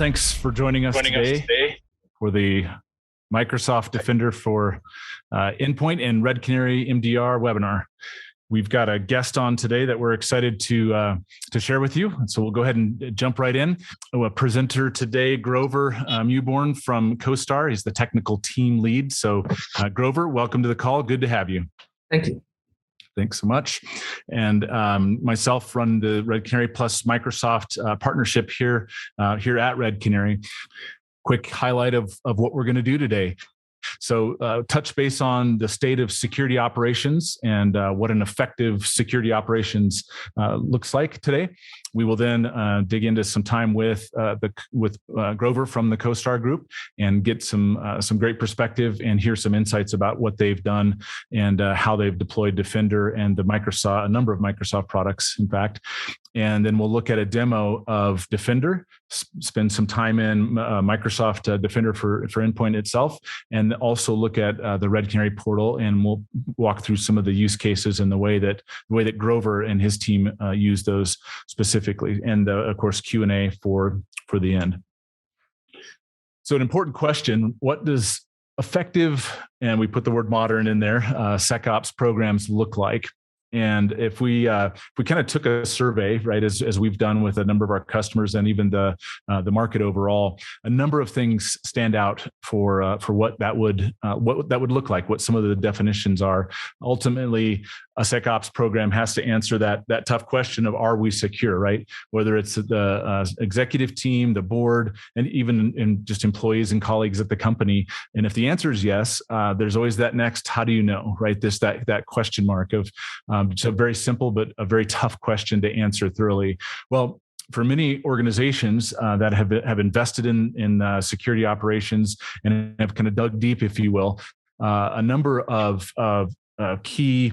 thanks for joining us today for the Microsoft Defender for Endpoint and Red Canary MDR webinar. We've got a guest on today that we're excited to share with you. So we'll go ahead and jump right in. A presenter today, Grover Mewborn from CoStar. He's the technical team lead. So Grover, welcome to the call. Good to have you. Thank you. Thanks so much. And myself run the Red Canary plus Microsoft partnership here at Red Canary. Quick highlight of what we're going to do today. So touch base on the state of security operations and what an effective security operations looks like today. We will then dig into some time with Grover from the CoStar Group and get some great perspective and hear some insights about what they've done and how they've deployed Defender and a number of Microsoft products, in fact. And then we'll look at a demo of Defender, spend some time in Microsoft Defender for Endpoint itself, and also look at the Red Canary portal, and we'll walk through some of the use cases and the way that Grover and his team use those specifically, and of course Q&A for the end. So an important question: what does effective, and we put the word modern in there, SecOps programs look like? And if we kind of took a survey, right, as we've done with a number of our customers and even the market overall, a number of things stand out for what that would look like, what some of the definitions are. Ultimately, a SecOps program has to answer that tough question of, are we secure, right? Whether it's the executive team, the board, and even in just employees and colleagues at the company. And if the answer is yes, there's always that next, how do you know, right? That question mark of it's a very simple but a very tough question to answer thoroughly. Well, for many organizations that have invested in security operations and have kind of dug deep, if you will, a number of key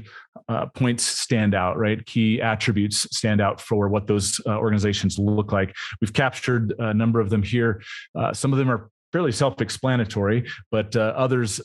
points stand out, right? Key attributes stand out for what those organizations look like. We've captured a number of them here. Some of them are fairly self-explanatory, but others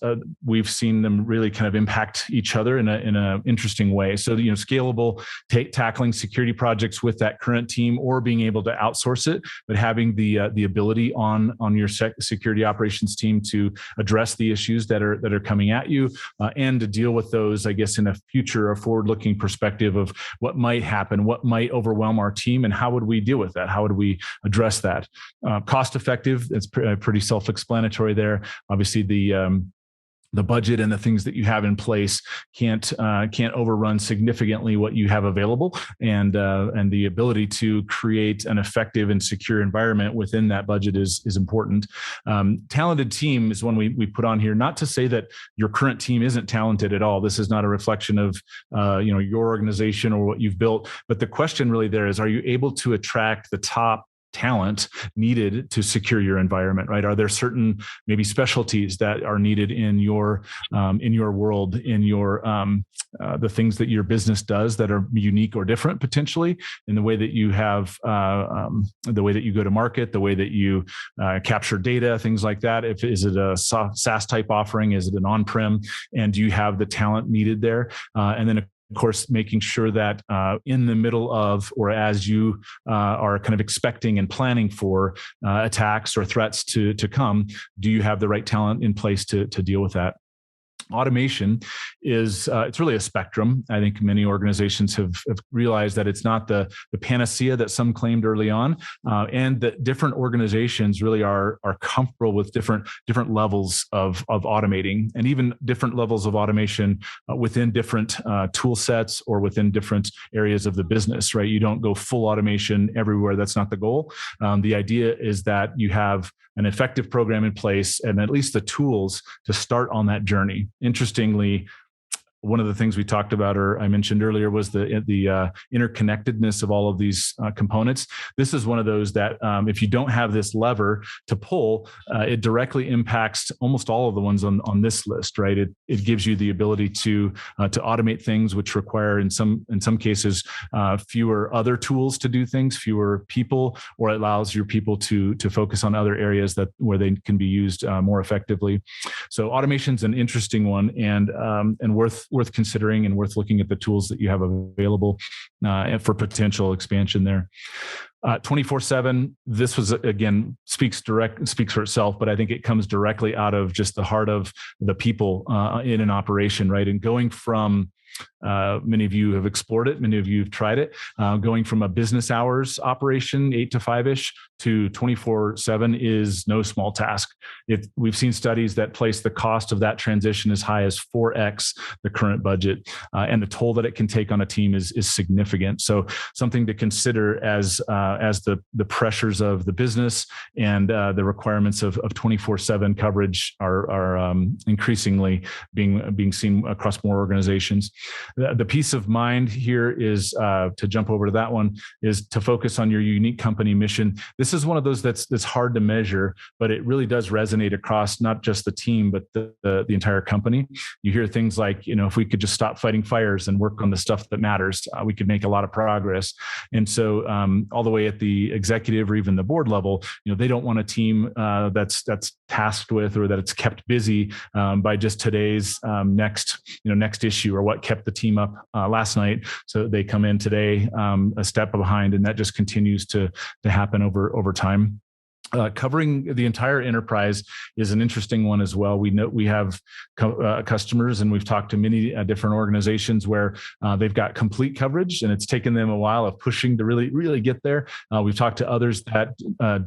we've seen them really kind of impact each other in a interesting way. So, scalable, tackling security projects with that current team, or being able to outsource it, but having the ability on your security operations team to address the issues that are coming at you, and to deal with those, I guess, in a future or forward-looking perspective of what might happen, what might overwhelm our team, and how would we deal with that? How would we address that? Cost-effective, it's pretty self-explanatory there. Obviously, the budget and the things that you have in place can't overrun significantly what you have available, and the ability to create an effective and secure environment within that budget is important. Talented team is one we put on here, not to say that your current team isn't talented at all. This is not a reflection of your organization or what you've built, but the question really there is, are you able to attract the top talent needed to secure your environment, right? Are there certain maybe specialties that are needed in your world, in your the things that your business does that are unique or different potentially in the way that you have the way that you go to market, the way that you capture data, things like that. Is it a SaaS type offering? Is it an on-prem? And do you have the talent needed there? And then of course, making sure that in the middle of, or as you are kind of expecting and planning for attacks or threats to come, do you have the right talent in place to deal with that? Automation is it's really a spectrum. I think many organizations have realized that it's not the panacea that some claimed early on, and that different organizations really are comfortable with different levels of automating, and even different levels of automation within different tool sets or within different areas of the business, right? You don't go full automation everywhere. That's not the goal. The idea is that you have an effective program in place and at least the tools to start on that journey. Interestingly, one of the things we talked about, or I mentioned earlier, was the interconnectedness of all of these components. This is one of those that if you don't have this lever to pull, it directly impacts almost all of the ones on this list, right? It gives you the ability to automate things which require in some cases fewer other tools to do things, fewer people, or it allows your people to focus on other areas where they can be used more effectively. So automation's an interesting one and worth worth considering and worth looking at the tools that you have available for potential expansion there. 24/7. This was, again, speaks for itself, but I think it comes directly out of just the heart of the people in an operation, right? And going from many of you have explored it. Many of you have tried it. Going from a business hours operation, 8 to 5-ish, to 24/7 is no small task. We've seen studies that place the cost of that transition as high as 4x the current budget, and the toll that it can take on a team is significant. So something to consider as the pressures of the business and the requirements of 24/7 coverage are increasingly being seen across more organizations. The peace of mind here is, to jump over to that one, is to focus on your unique company mission. This is one of those that's hard to measure, but it really does resonate across not just the team, but the entire company. You hear things like, if we could just stop fighting fires and work on the stuff that matters, we could make a lot of progress. And so all the way at the executive or even the board level, they don't want a team that's tasked with, or that it's kept busy by just today's next issue, or what kept the team up last night. So they come in today a step behind, and that just continues to happen over time. Covering the entire enterprise is an interesting one as well. We know we have customers, and we've talked to many different organizations where they've got complete coverage, and it's taken them a while of pushing to really, really get there. We've talked to others that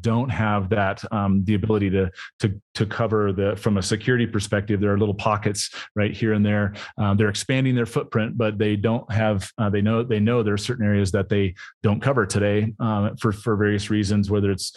don't have that the ability to cover from a security perspective. There are little pockets right here and there. They're expanding their footprint, but they don't have. They know there are certain areas that they don't cover today for various reasons, whether it's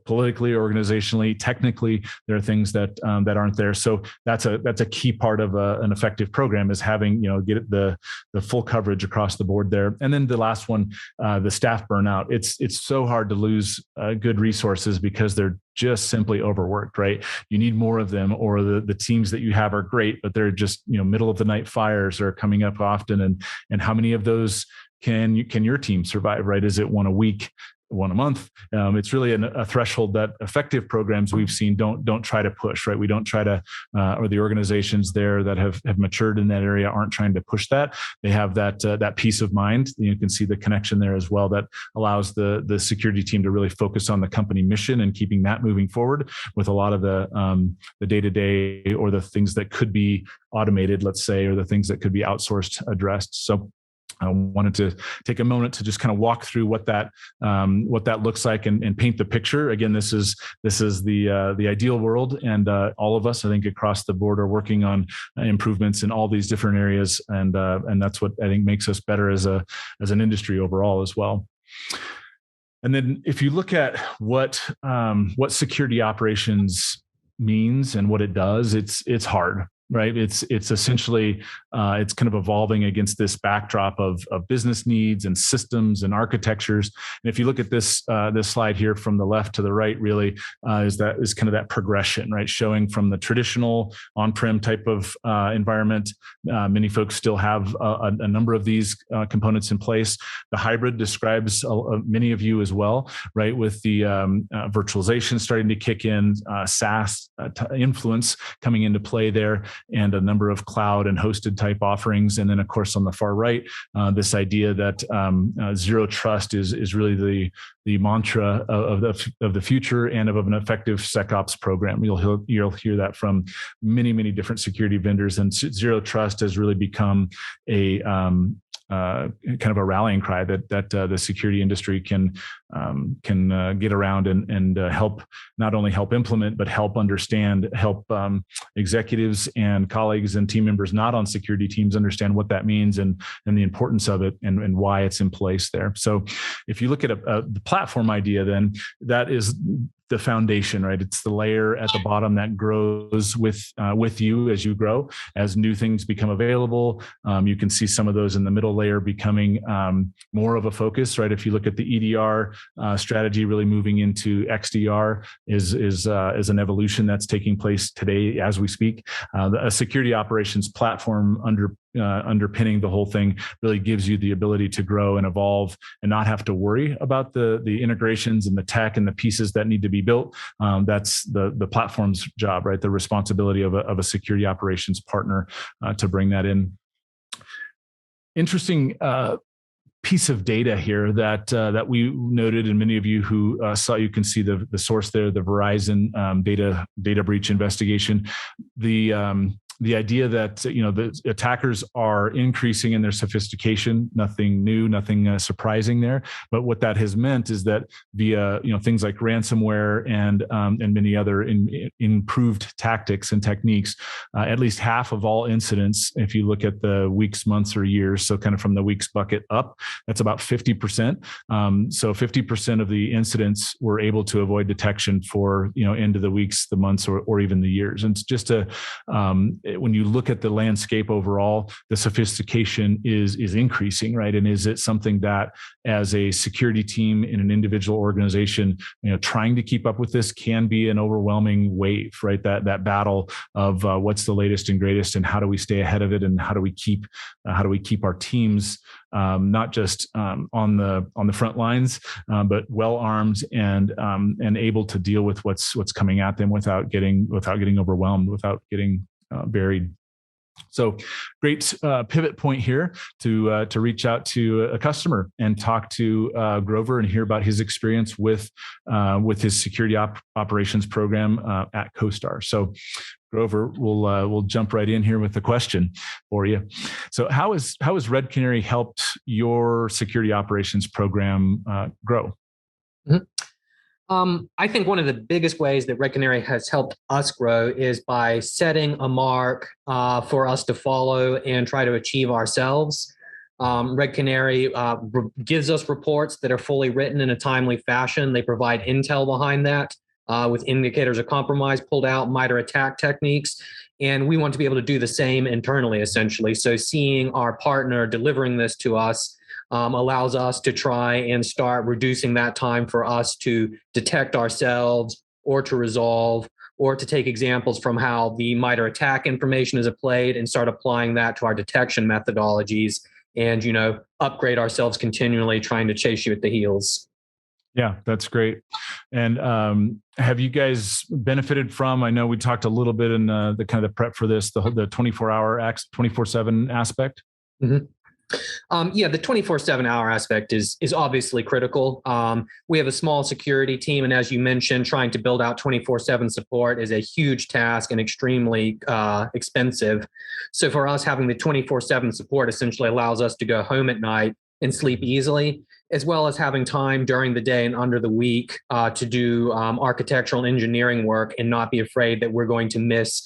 politically, organizationally, technically. There are things that aren't there. So that's a key part of an effective program, is having get the full coverage across the board there. And then the last one, the staff burnout. It's so hard to lose good resources because they're just simply overworked, right? You need more of them, or the teams that you have are great, but they're just middle of the night fires are coming up often. And how many of those can your team survive, right? Is it one a week, one a month? It's really a threshold that effective programs we've seen don't try to push, right? We don't try to, or the organizations there that have matured in that area aren't trying to push that. They have that peace of mind. You can see the connection there as well, that allows the security team to really focus on the company mission and keeping that moving forward, with a lot of the day-to-day, or the things that could be automated, let's say, or the things that could be outsourced, addressed. So I wanted to take a moment to just kind of walk through what that looks like and paint the picture. Again, this is the ideal world, and all of us, I think, across the board are working on improvements in all these different areas, and that's what I think makes us better as an industry overall as well. And then if you look at what security operations means and what it does, it's hard. Right. It's essentially it's kind of evolving against this backdrop of business needs and systems and architectures. And if you look at this slide here from the left to the right, really is kind of that progression, right? Showing from the traditional on-prem type of environment. Many folks still have a number of these components in place. The hybrid describes many of you as well, right? With the virtualization starting to kick in, SaaS influence coming into play there, and a number of cloud and hosted type offerings. And then, of course, on the far right, this idea that zero trust is really the mantra of the future and of an effective SecOps program. You'll hear that from many, many different security vendors, and zero trust has really become a kind of a rallying cry that the security industry can get around and not only help implement, but help understand, help executives and colleagues and team members not on security teams understand what that means and the importance of it and why it's in place there. So if you look at the platform idea, then that is the foundation, right? It's the layer at the bottom that grows with you as you grow, as new things become available. You can see some of those in the middle layer becoming more of a focus, right? If you look at the EDR strategy, really moving into XDR is an evolution that's taking place today as we speak. A security operations platform underpinning the whole thing really gives you the ability to grow and evolve and not have to worry about the integrations and the tech and the pieces that need to be built. That's the platform's job, right? The responsibility of a security operations partner to bring that in. Interesting piece of data here that we noted, and many of you who saw, you can see the source there, the Verizon data breach investigation. The idea that the attackers are increasing in their sophistication, nothing new, nothing surprising there. But what that has meant is that via things like ransomware and many other improved tactics and techniques, at least half of all incidents, if you look at the weeks, months, or years, so kind of from the weeks bucket up, that's about 50%. So 50% of the incidents were able to avoid detection for into the weeks, the months, or even the years. And it's just when you look at the landscape overall, the sophistication is increasing, right? And is it something that, as a security team in an individual organization, trying to keep up with this can be an overwhelming wave, right? That battle of what's the latest and greatest, and how do we stay ahead of it, and how do we keep our teams not just on the front lines, but well armed and able to deal with what's coming at them without getting overwhelmed, without getting buried. So great pivot point here to reach out to a customer and talk to Grover and hear about his experience with his security operations program at CoStar. So Grover, we'll jump right in here with the question for you. So how has Red Canary helped your security operations program grow? Mm-hmm. I think one of the biggest ways that Red Canary has helped us grow is by setting a mark for us to follow and try to achieve ourselves. Red Canary gives us reports that are fully written in a timely fashion. They provide intel behind that with indicators of compromise pulled out, MITRE ATT&CK techniques. And we want to be able to do the same internally, essentially. So seeing our partner delivering this to us allows us to try and start reducing that time for us to detect ourselves, or to resolve, or to take examples from how the MITRE ATT&CK information is applied and start applying that to our detection methodologies, and upgrade ourselves continually, trying to chase you at the heels. Yeah, that's great. And have you guys benefited from, I know we talked a little bit in the kind of prep for this, the 24/7 aspect? Mm-hmm. Yeah, the 24/7 aspect is obviously critical. We have a small security team, and as you mentioned, trying to build out 24/7 support is a huge task and extremely expensive. So for us, having the 24/7 support essentially allows us to go home at night and sleep easily, as well as having time during the day and under the week to do architectural engineering work and not be afraid that we're going to miss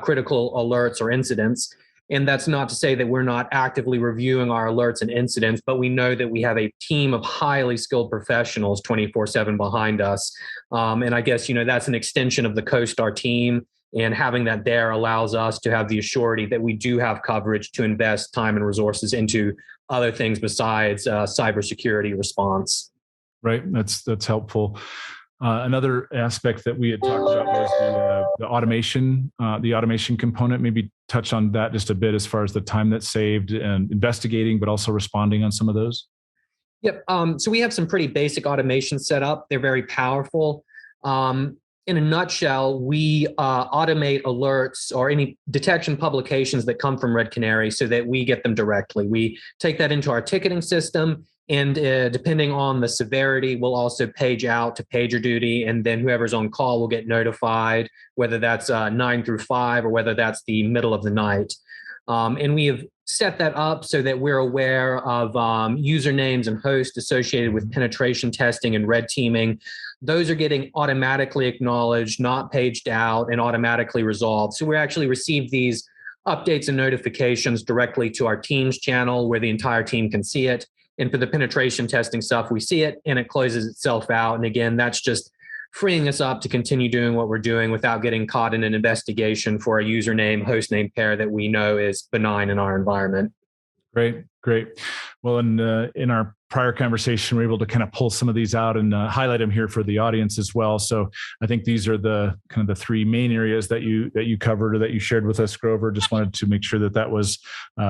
critical alerts or incidents. And that's not to say that we're not actively reviewing our alerts and incidents, but we know that we have a team of highly skilled professionals 24/7 behind us. And I guess, that's an extension of the CoStar team. And having that there allows us to have the assurity that we do have coverage to invest time and resources into other things besides cybersecurity response. Right. That's helpful. Another aspect that we had talked about was the automation component. Maybe touch on that just a bit as far as the time that's saved and investigating, but also responding on some of those. Yep. So we have some pretty basic automation set up. They're very powerful. In a nutshell, we automate alerts or any detection publications that come from Red Canary so that we get them directly. We take that into our ticketing system, and depending on the severity, we'll also page out to PagerDuty, and then whoever's on call will get notified, whether that's 9 through 5 or whether that's the middle of the night. And we have set that up so that we're aware of usernames and hosts associated with penetration testing and red teaming. Those are getting automatically acknowledged, not paged out, and automatically resolved. So we actually receive these updates and notifications directly to our Teams channel where the entire team can see it. And for the penetration testing stuff, we see it and it closes itself out. And again, that's just freeing us up to continue doing what we're doing without getting caught in an investigation for a username, host name pair that we know is benign in our environment. Great. Well, in our prior conversation, we're able to kind of pull some of these out and highlight them here for the audience as well. So I think these are the kind of the three main areas that you covered or that you shared with us, Grover. Just wanted to make sure that was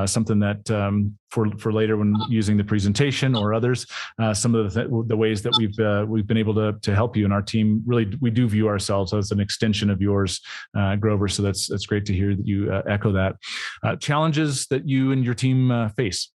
something that for later when using the presentation or others, some of the ways that we've been able to help you, and our team really, we do view ourselves as an extension of yours, Grover. So that's great to hear that you echo that. Challenges that you and your team face.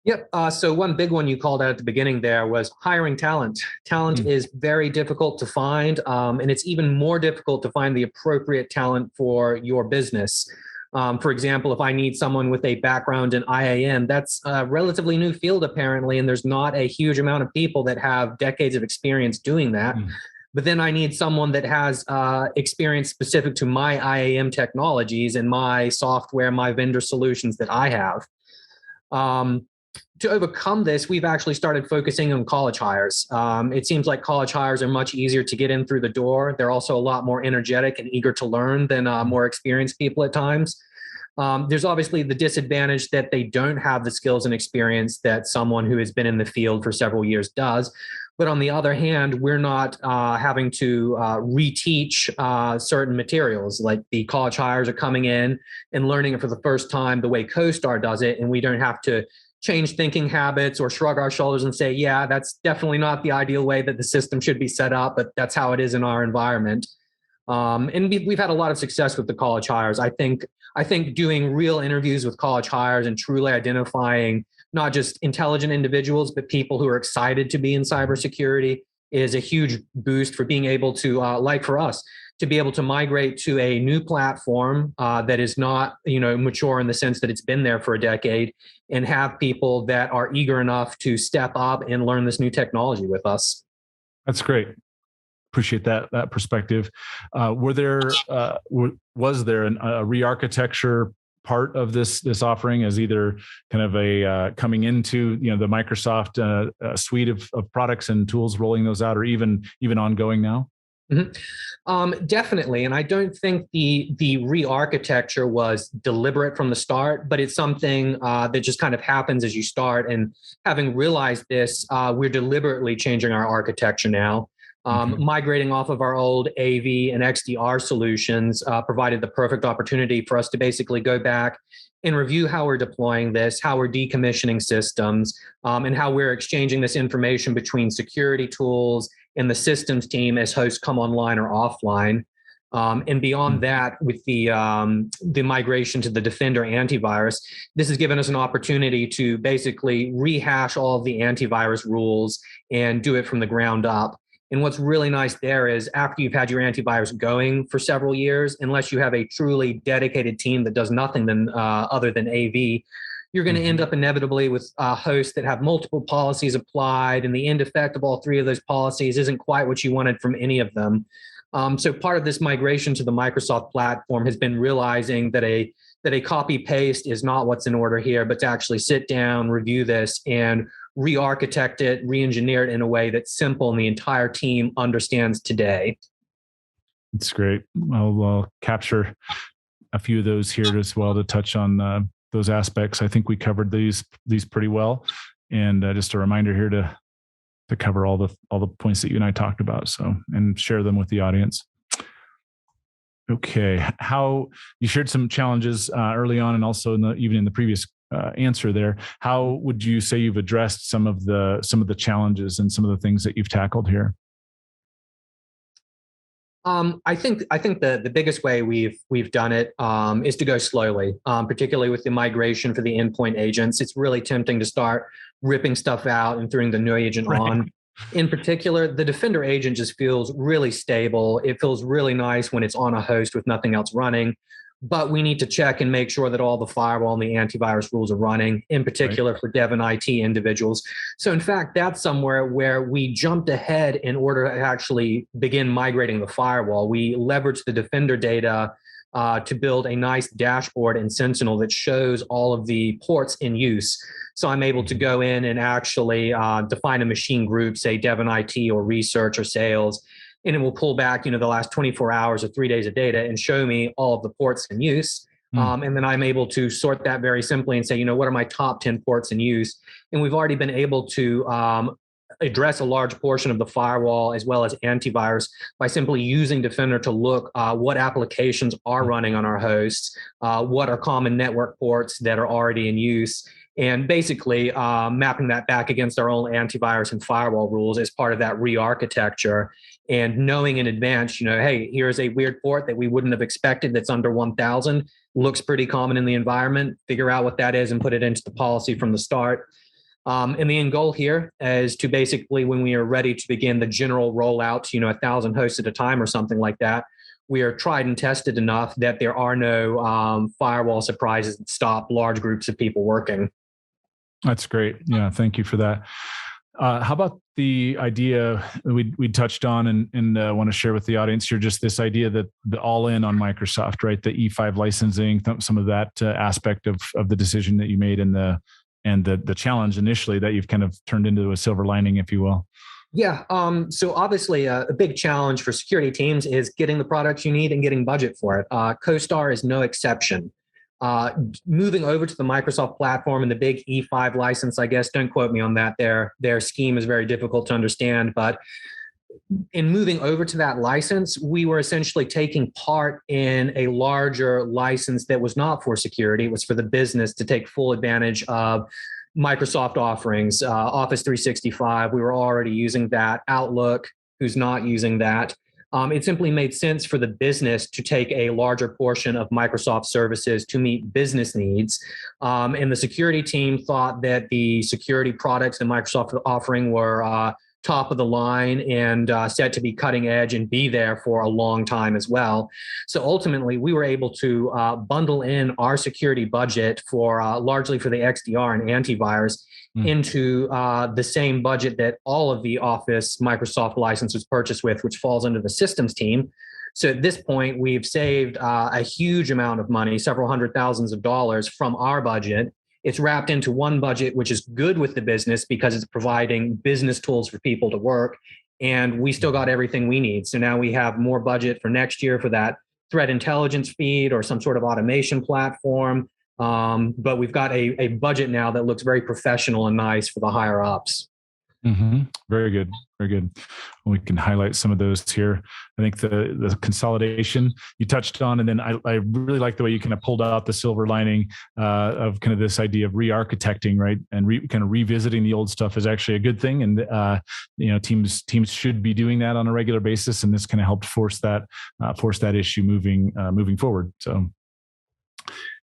Yep. So one big one you called out at the beginning there was hiring talent. Talent is very difficult to find, and it's even more difficult to find the appropriate talent for your business. For example, if I need someone with a background in IAM, that's a relatively new field apparently, and there's not a huge amount of people that have decades of experience doing that. But then I need someone that has experience specific to my IAM technologies and my software, my vendor solutions that I have. To overcome this, we've actually started focusing on college hires. It seems like college hires are much easier to get in through the door. They're also a lot more energetic and eager to learn than more experienced people at times. There's obviously the disadvantage that they don't have the skills and experience that someone who has been in the field for several years does. But on the other hand, we're not having to reteach certain materials. Like the college hires are coming in and learning it for the first time the way CoStar does it, and we don't have to change thinking habits or shrug our shoulders and say, yeah, that's definitely not the ideal way that the system should be set up, but that's how it is in our environment. And we've had a lot of success with the college hires. I think doing real interviews with college hires and truly identifying not just intelligent individuals, but people who are excited to be in cybersecurity is a huge boost for being able to, like for us, to be able to migrate to a new platform that is not, mature in the sense that it's been there for a decade, and have people that are eager enough to step up and learn this new technology with us. That's great. Appreciate that perspective. Was there a re-architecture part of this offering as either kind of a coming into the Microsoft suite of products and tools, rolling those out, or even ongoing now? Definitely. And I don't think the re-architecture was deliberate from the start, but it's something that just kind of happens as you start. And having realized this, we're deliberately changing our architecture now. Migrating off of our old AV and XDR solutions provided the perfect opportunity for us to basically go back and review how we're deploying this, how we're decommissioning systems, and how we're exchanging this information between security tools and the systems team as hosts come online or offline. And beyond that, with the migration to the Defender antivirus, this has given us an opportunity to basically rehash all of the antivirus rules and do it from the ground up. And what's really nice there is after you've had your antivirus going for several years, unless you have a truly dedicated team that does nothing other than AV, you're going to end up inevitably with hosts that have multiple policies applied, and the end effect of all three of those policies isn't quite what you wanted from any of them. So part of this migration to the Microsoft platform has been realizing that a copy paste is not what's in order here, but to actually sit down, review this, and re-architect it, re-engineer it in a way that's simple and the entire team understands today. That's great. I'll capture a few of those here as well to touch on those aspects. I think we covered these pretty well, and just a reminder here to cover all the points that you and I talked about, and share them with the audience. Okay, how you shared some challenges early on, and also even in the previous answer there. How would you say you've addressed some of the challenges and some of the things that you've tackled here? I think the biggest way we've done it is to go slowly, particularly with the migration for the endpoint agents. It's really tempting to start ripping stuff out and throwing the new agent on. In particular, the Defender agent just feels really stable. It feels really nice when it's on a host with nothing else running. But we need to check and make sure that all the firewall and the antivirus rules are running, in particular for dev and IT individuals. So in fact, that's somewhere where we jumped ahead in order to actually begin migrating the firewall. We leveraged the Defender data to build a nice dashboard in Sentinel that shows all of the ports in use. So I'm able to go in and actually define a machine group, say dev and IT or research or sales, and it will pull back, the last 24 hours or 3 days of data and show me all of the ports in use. And then I'm able to sort that very simply and say, what are my top 10 ports in use? And we've already been able to address a large portion of the firewall as well as antivirus by simply using Defender to look what applications are running on our hosts, what are common network ports that are already in use, and basically mapping that back against our own antivirus and firewall rules as part of that re-architecture. And knowing in advance, hey, here's a weird port that we wouldn't have expected that's under 1,000, looks pretty common in the environment, figure out what that is and put it into the policy from the start. And the end goal here is to basically, when we are ready to begin the general rollout to, 1,000 hosts at a time or something like that, we are tried and tested enough that there are no firewall surprises that stop large groups of people working. That's great. Yeah, thank you for that. How about the idea we touched on and want to share with the audience here, just this idea that the all in on Microsoft, right? The E5 licensing, some of that aspect of the decision that you made and the challenge initially that you've kind of turned into a silver lining, if you will. Yeah. So obviously a big challenge for security teams is getting the products you need and getting budget for it. CoStar is no exception. Moving over to the Microsoft platform and the big E5 license, I guess, don't quote me on that. Their scheme is very difficult to understand, but in moving over to that license, we were essentially taking part in a larger license that was not for security. It was for the business to take full advantage of Microsoft offerings, Office 365. We were already using that. Outlook, who's not using that. It simply made sense for the business to take a larger portion of Microsoft services to meet business needs. And the security team thought that the security products and Microsoft offering were top of the line and set to be cutting edge and be there for a long time as well. So ultimately, we were able to bundle in our security budget for largely for the XDR and antivirus into the same budget that all of the Office Microsoft license was purchased with, which falls under the systems team. So at this point, we've saved a huge amount of money, several hundred thousands of dollars from our budget. It's wrapped into one budget, which is good with the business because it's providing business tools for people to work. And we still got everything we need. So now we have more budget for next year for that threat intelligence feed or some sort of automation platform. But we've got a budget now that looks very professional and nice for the higher ups. Mm-hmm. Very good. Very good. We can highlight some of those here. I think the consolidation you touched on, and then I really like the way you kind of pulled out the silver lining of kind of this idea of re-architecting, right? And kind of revisiting the old stuff is actually a good thing. And, teams should be doing that on a regular basis. And this kind of helped force that issue moving forward. So,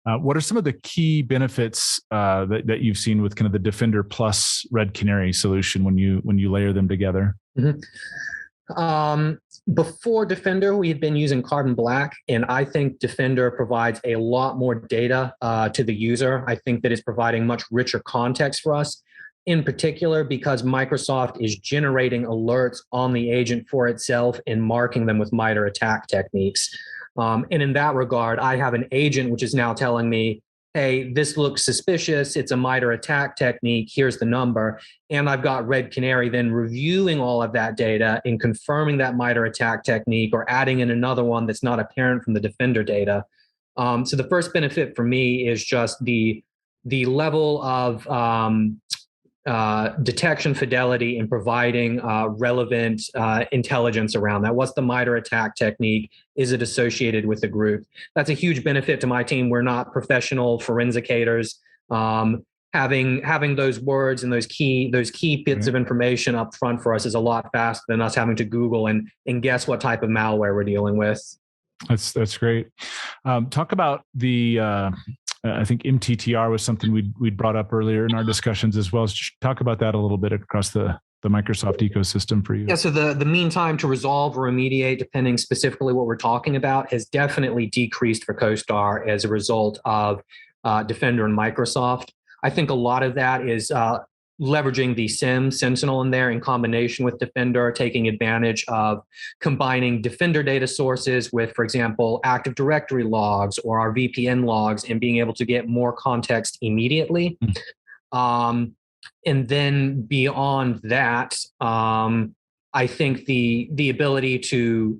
what are some of the key benefits that you've seen with kind of the Defender plus Red Canary solution when you layer them together? Mm-hmm. Before Defender, we had been using Carbon Black, and I think Defender provides a lot more data to the user. I think that it's providing much richer context for us, in particular because Microsoft is generating alerts on the agent for itself and marking them with MITRE ATT&CK techniques. And in that regard, I have an agent which is now telling me, hey, this looks suspicious. It's a MITRE ATT&CK technique. Here's the number. And I've got Red Canary then reviewing all of that data and confirming that MITRE ATT&CK technique or adding in another one that's not apparent from the Defender data. So the first benefit for me is just the level of detection fidelity and providing relevant intelligence around that. What's the MITRE ATT&CK technique? Is it associated with the group? That's a huge benefit to my team. We're not professional forensicators. Having those words and those key bits of information up front for us is a lot faster than us having to Google and guess what type of malware we're dealing with. That's great. Talk about the I think MTTR was something we'd brought up earlier in our discussions as well. Just talk about that a little bit across the Microsoft ecosystem for you. Yeah, so the mean time to resolve or remediate, depending specifically what we're talking about, has definitely decreased for CoStar as a result of Defender and Microsoft. I think a lot of that is leveraging the SIM Sentinel in there in combination with Defender, taking advantage of combining Defender data sources with, for example, Active Directory logs or our VPN logs and being able to get more context immediately. And then beyond that, I think the ability to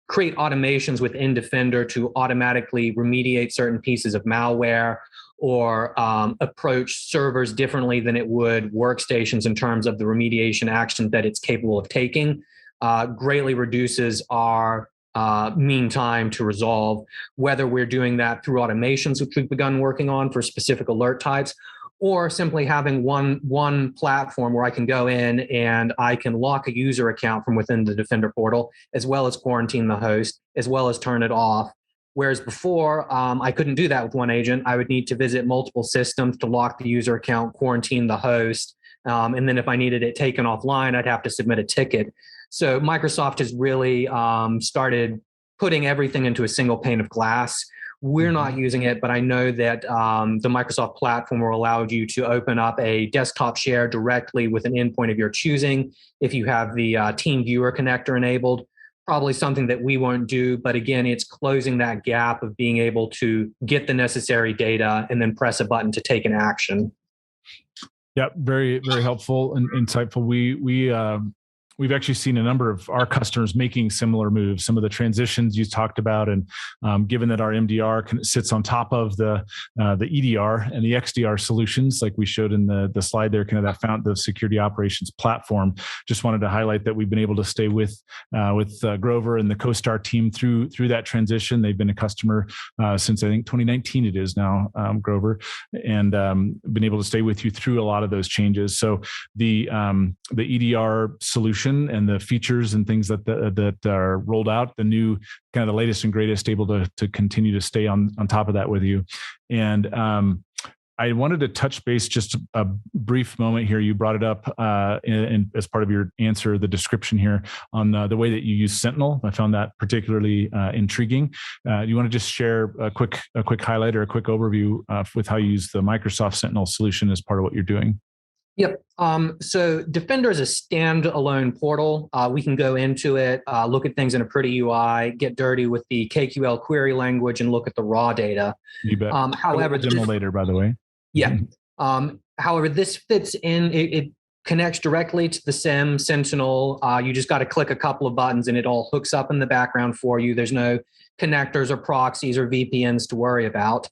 create automations within Defender to automatically remediate certain pieces of malware or approach servers differently than it would workstations in terms of the remediation action that it's capable of taking greatly reduces our mean time to resolve, whether we're doing that through automations, which we've begun working on for specific alert types, or simply having one platform where I can go in and I can lock a user account from within the Defender portal, as well as quarantine the host, as well as turn it off. Whereas before, I couldn't do that with one agent. I would need to visit multiple systems to lock the user account, quarantine the host. And then if I needed it taken offline, I'd have to submit a ticket. So Microsoft has really started putting everything into a single pane of glass. We're not using it, but I know that the Microsoft platform will allow you to open up a desktop share directly with an endpoint of your choosing if you have the Team Viewer connector enabled. Probably something that we won't do, but again, it's closing that gap of being able to get the necessary data and then press a button to take an action. Yeah, very, very helpful and insightful. We've actually seen a number of our customers making similar moves. Some of the transitions you talked about, and given that our MDR sits on top of the EDR and the XDR solutions, like we showed in the slide there, kind of that found the security operations platform. Just wanted to highlight that we've been able to stay with Grover and the CoStar team through that transition. They've been a customer since I think 2019 it is now, Grover, and been able to stay with you through a lot of those changes. So the EDR solution and the features and things that are rolled out, the new kind of the latest and greatest, able to continue to stay on top of that with you. And I wanted to touch base just a brief moment here. You brought it up as part of your answer, the description here on the way that you use Sentinel. I found that particularly intriguing. Do you want to just share a quick highlight or a quick overview with how you use the Microsoft Sentinel solution as part of what you're doing? Yep. So Defender is a standalone portal. We can go into it, look at things in a pretty UI, get dirty with the KQL query language, and look at the raw data. You bet. However, demo later, by the way. Yeah. However, this fits in. It connects directly to the SIEM Sentinel. You just got to click a couple of buttons, and it all hooks up in the background for you. There's no connectors or proxies or VPNs to worry about.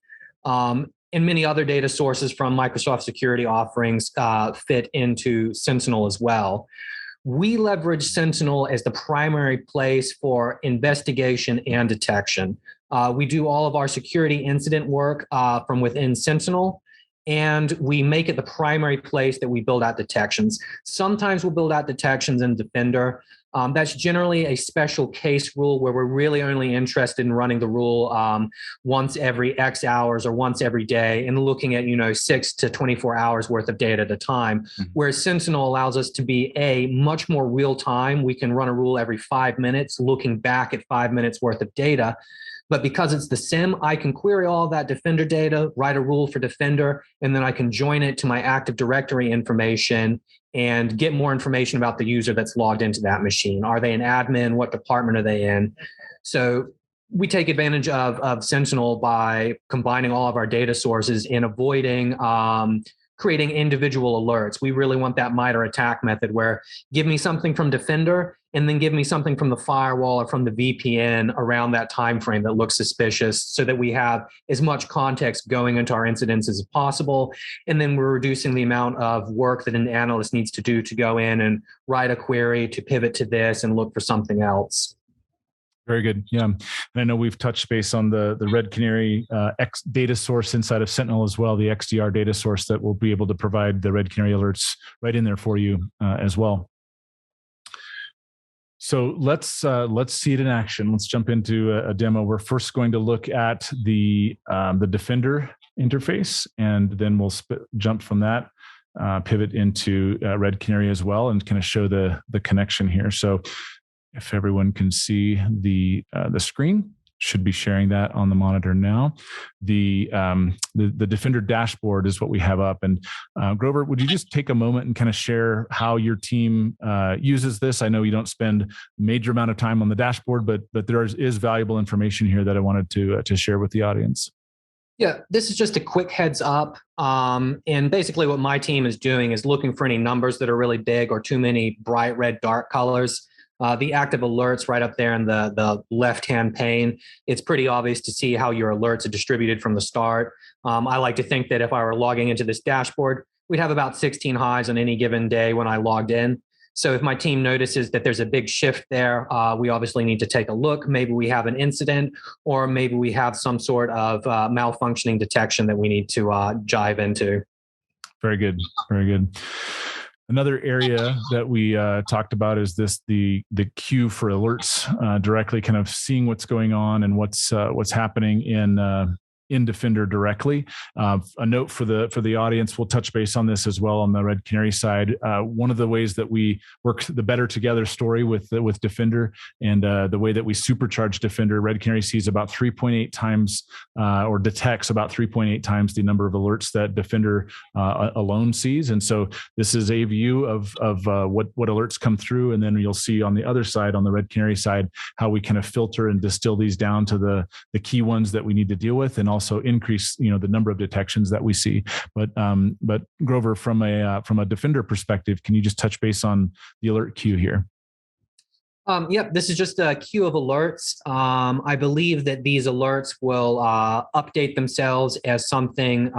And many other data sources from Microsoft security offerings fit into Sentinel as well. We leverage Sentinel as the primary place for investigation and detection. We do all of our security incident work from within Sentinel, and we make it the primary place that we build out detections. Sometimes we'll build out detections in Defender. That's generally a special case rule where we're really only interested in running the rule once every X hours or once every day and looking at 6 to 24 hours worth of data at a time. Whereas Sentinel allows us to be much more real time. We can run a rule every 5 minutes, looking back at 5 minutes worth of data. But because it's the SIEM, I can query all that Defender data, write a rule for Defender, and then I can join it to my Active Directory information and get more information about the user that's logged into that machine. Are they an admin? What department are they in? So we take advantage of Sentinel by combining all of our data sources and avoiding creating individual alerts. We really want that MITRE ATT&CK method where give me something from Defender and then give me something from the firewall or from the VPN around that time frame that looks suspicious, so that we have as much context going into our incidents as possible. And then we're reducing the amount of work that an analyst needs to do to go in and write a query to pivot to this and look for something else. Very good. Yeah. And I know we've touched base on the Red Canary X data source inside of Sentinel as well, the XDR data source that will be able to provide the Red Canary alerts right in there for you as well. So let's see it in action. Let's jump into a demo. We're first going to look at the Defender interface, and then we'll jump from that, pivot into Red Canary as well, and kind of show the connection here. So if everyone can see the screen, should be sharing that on the monitor now. The Defender dashboard is what we have up. And Grover, would you just take a moment and kind of share how your team uses this? I know you don't spend a major amount of time on the dashboard, but there is valuable information here that I wanted to share with the audience. Yeah, this is just a quick heads up. And basically what my team is doing is looking for any numbers that are really big or too many bright red dark colors. The active alerts right up there in the left-hand pane, it's pretty obvious to see how your alerts are distributed from the start. I like to think that if I were logging into this dashboard, we'd have about 16 highs on any given day when I logged in. So if my team notices that there's a big shift there, we obviously need to take a look. Maybe we have an incident, or maybe we have some sort of malfunctioning detection that we need to dive into. Very good. Very good. Another area that we talked about is the queue for alerts, directly kind of seeing what's going on and what's happening in Defender directly. A note for the audience, we'll touch base on this as well on the Red Canary side. One of the ways that we work the better together story with Defender and the way that we supercharge Defender, Red Canary sees about 3.8 times or detects about 3.8 times the number of alerts that Defender alone sees. And so this is a view of what alerts come through, and then you'll see on the other side, on the Red Canary side, how we kind of filter and distill these down to the key ones that we need to deal with, and also increase the number of detections that we see. But Grover, from a Defender perspective, can you just touch base on the alert queue here? Yep, this is just a queue of alerts. I believe that these alerts will update themselves as something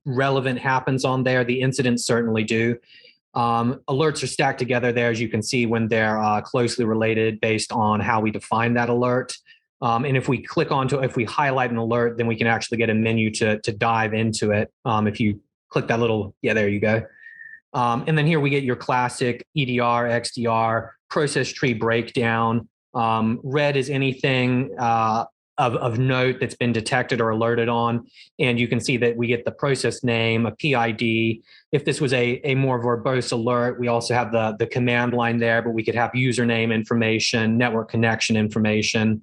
relevant happens on there. The incidents certainly do. Alerts are stacked together there, as you can see, when they're closely related based on how we define that alert. And if we highlight an alert, then we can actually get a menu to dive into it. If you click that little, there you go. And then here we get your classic EDR, XDR, process tree breakdown. Red is anything of note that's been detected or alerted on. And you can see that we get the process name, a PID. If this was a more verbose alert, we also have the command line there, but we could have username information, network connection information.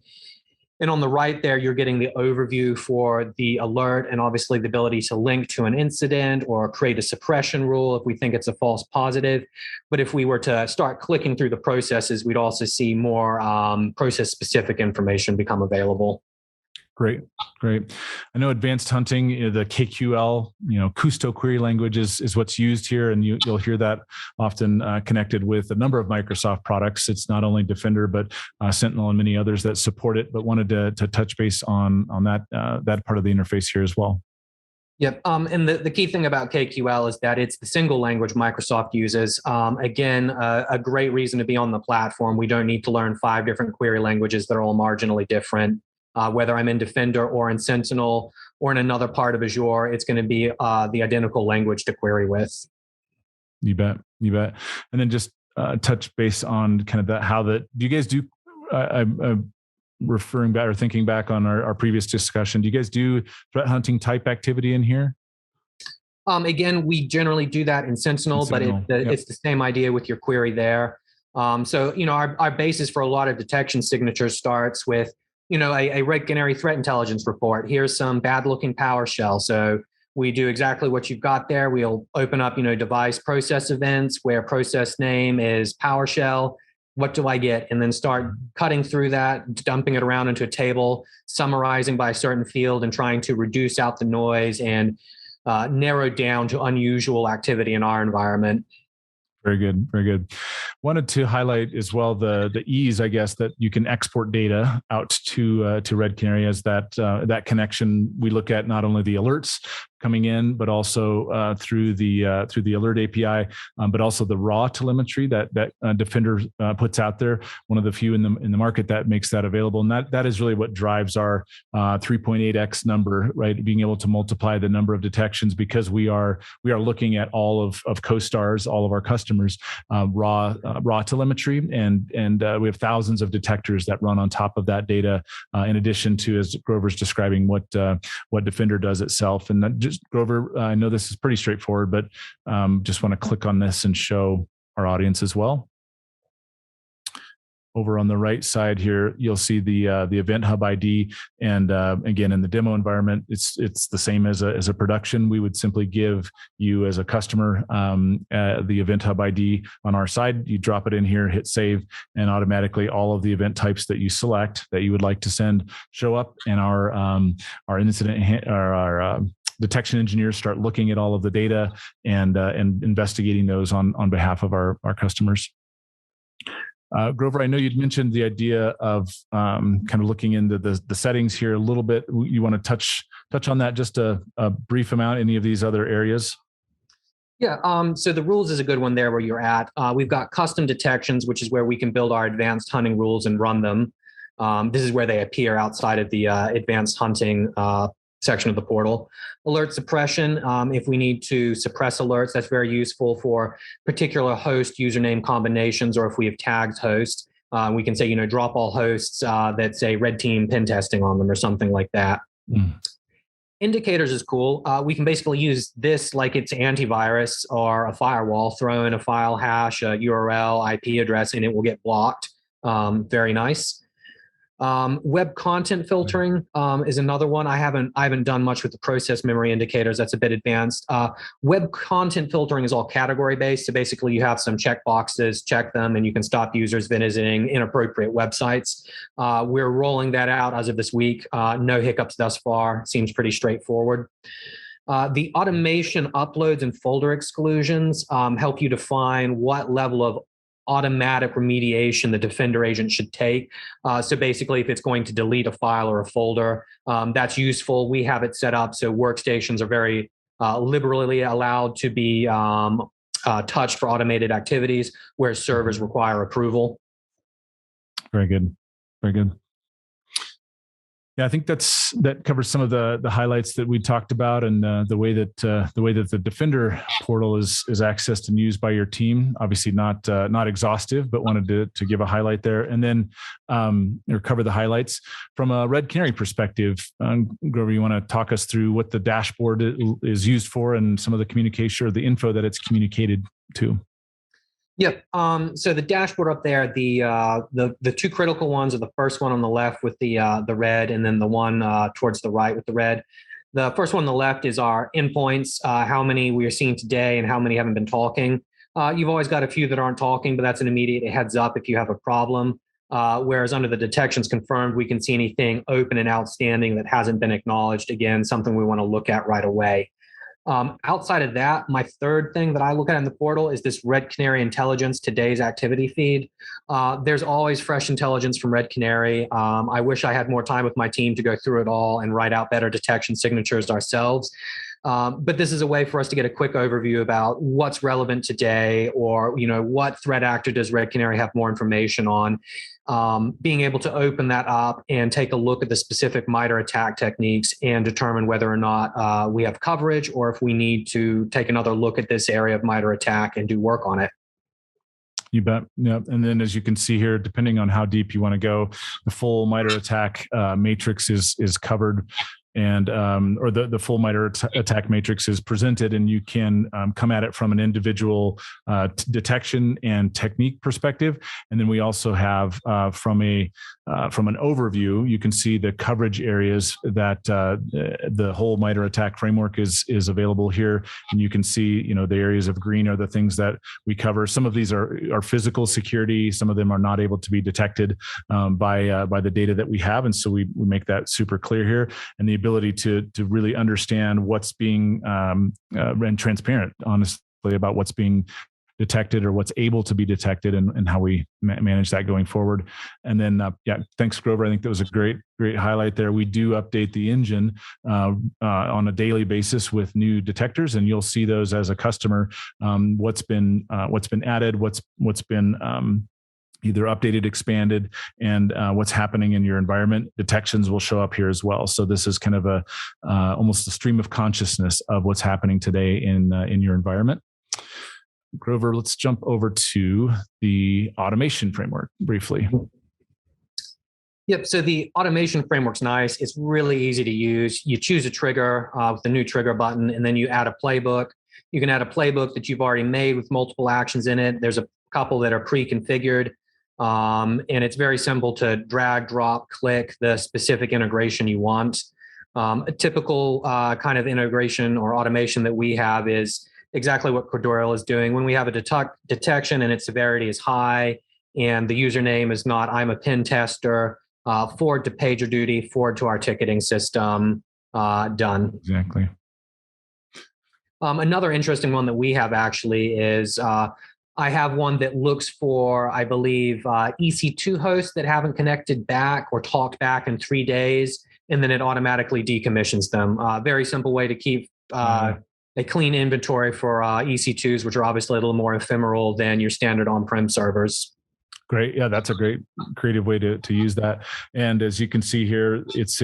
And on the right there, you're getting the overview for the alert and obviously the ability to link to an incident or create a suppression rule if we think it's a false positive. But if we were to start clicking through the processes, we'd also see more process-specific information become available. Great. I know advanced hunting, the KQL, Kusto query language is what's used here, and you'll hear that often connected with a number of Microsoft products. It's not only Defender, but Sentinel and many others that support it. But wanted to touch base on that part of the interface here as well. Yep. And the key thing about KQL is that it's the single language Microsoft uses. Again, a great reason to be on the platform. We don't need to learn 5 different query languages that are all marginally different. Whether I'm in Defender or in Sentinel or in another part of Azure, it's going to be the identical language to query with. You bet. And then just touch base on kind of do you guys do, referring back or thinking back on our previous discussion, do you guys do threat hunting type activity in here? Again, we generally do that in Sentinel, but it's the same idea with your query there. So, our basis for a lot of detection signatures starts with a Red Canary threat intelligence report. Here's some bad looking PowerShell. So we do exactly what you've got there. We'll open up, device process events where process name is PowerShell. What do I get? And then start cutting through that, dumping it around into a table, summarizing by a certain field and trying to reduce out the noise and narrow down to unusual activity in our environment. Very good. Wanted to highlight as well the ease, I guess, that you can export data out to Red Canary as that connection. We look at not only the alerts coming in, but also through the Alert API, but also the raw telemetry that Defender puts out there. One of the few in the market that makes that available, and that is really what drives our 3.8x number, right? Being able to multiply the number of detections because we are looking at all of CoStar's, all of our customers, raw telemetry, and we have thousands of detectors that run on top of that data, in addition to, as Grover's describing, what Defender does itself. And that just Grover, I know this is pretty straightforward, but just want to click on this and show our audience as well. Over on the right side here, you'll see the Event Hub ID, and again, in the demo environment, it's the same as a production. We would simply give you as a customer the Event Hub ID on our side. You drop it in here, hit save, and automatically all of the event types that you select that you would like to send show up, and our incident our detection engineers start looking at all of the data and investigating those on behalf of our customers. Grover, I know you'd mentioned the idea of kind of looking into the settings here a little bit. You want to touch on that just a brief amount, any of these other areas? Yeah, so the rules is a good one there where you're at. We've got custom detections, which is where we can build our advanced hunting rules and run them. This is where they appear outside of the advanced hunting section of the portal. Alert suppression, if we need to suppress alerts, that's very useful for particular host username combinations, or if we have tagged hosts, we can say, drop all hosts that say red team pen testing on them or something like that. Indicators is cool. We can basically use this like it's antivirus or a firewall, throw in a file hash, a URL, IP address, and it will get blocked. Very nice. Web content filtering is another one. I haven't done much with the process memory indicators. That's a bit advanced. Web content filtering is all category based. So basically you have some checkboxes, check them, and you can stop users visiting inappropriate websites. We're rolling that out as of this week. No hiccups thus far. Seems pretty straightforward. The automation uploads and folder exclusions help you define what level of automatic remediation the Defender agent should take. So basically, if it's going to delete a file or a folder, that's useful. We have it set up so workstations are very liberally allowed to be touched for automated activities, whereas servers require approval. Very good. Very good. Yeah, I think that covers some of the highlights that we talked about, and the way that the Defender portal is accessed and used by your team. Obviously, not exhaustive, but wanted to give a highlight there, and then or cover the highlights from a Red Canary perspective. Grover, you want to talk us through what the dashboard is used for, and some of the communication or the info that it's communicated to? Yep. So the dashboard up there, the two critical ones are the first one on the left with the red, and then the one towards the right with the red. The first one on the left is our endpoints, how many we are seeing today and how many haven't been talking. You've always got a few that aren't talking, but that's an immediate heads up if you have a problem. Whereas under the detections confirmed, we can see anything open and outstanding that hasn't been acknowledged. Again, something we want to look at right away. Outside of that, my third thing that I look at in the portal is this Red Canary intelligence, today's activity feed. There's always fresh intelligence from Red Canary. I wish I had more time with my team to go through it all and write out better detection signatures ourselves. But this is a way for us to get a quick overview about what's relevant today, or what threat actor does Red Canary have more information on. Being able to open that up and take a look at the specific MITRE attack techniques and determine whether or not we have coverage, or if we need to take another look at this area of MITRE attack and do work on it. You bet. Yeah. And then, as you can see here, depending on how deep you want to go, the full MITRE attack matrix is covered, and or the full MITRE attack matrix is presented, and you can come at it from an individual detection and technique perspective. And then we also have from an overview, you can see the coverage areas that the whole MITRE attack framework is available here, and you can see the areas of green are the things that we cover. Some of these are physical security. Some of them are not able to be detected by the data that we have, and so we make that super clear here. And the ability to really understand what's being and transparent, honestly, about what's being detected or what's able to be detected, and how we manage that going forward. And then, thanks, Grover. I think that was a great highlight there. We do update the engine on a daily basis with new detectors, and you'll see those as a customer. What's been added, what's been either updated, expanded, and what's happening in your environment. Detections will show up here as well. So this is kind of almost a stream of consciousness of what's happening today in your environment. Grover, let's jump over to the automation framework briefly. Yep. So the automation framework's nice. It's really easy to use. You choose a trigger with the new trigger button, and then you add a playbook. You can add a playbook that you've already made with multiple actions in it. There's a couple that are pre-configured. And it's very simple to drag, drop, click the specific integration you want. A typical kind of integration or automation that we have is exactly what Cordell is doing. When we have a detection and its severity is high, and the username is not "I'm a pen tester," forward to PagerDuty, forward to our ticketing system, done. Exactly. Another interesting one that we have actually is I have one that looks for, I believe, EC2 hosts that haven't connected back or talked back in 3 days, and then it automatically decommissions them. Very simple way to keep a clean inventory for EC2s, which are obviously a little more ephemeral than your standard on-prem servers. Great. Yeah, that's a great creative way to use that. And as you can see here, it's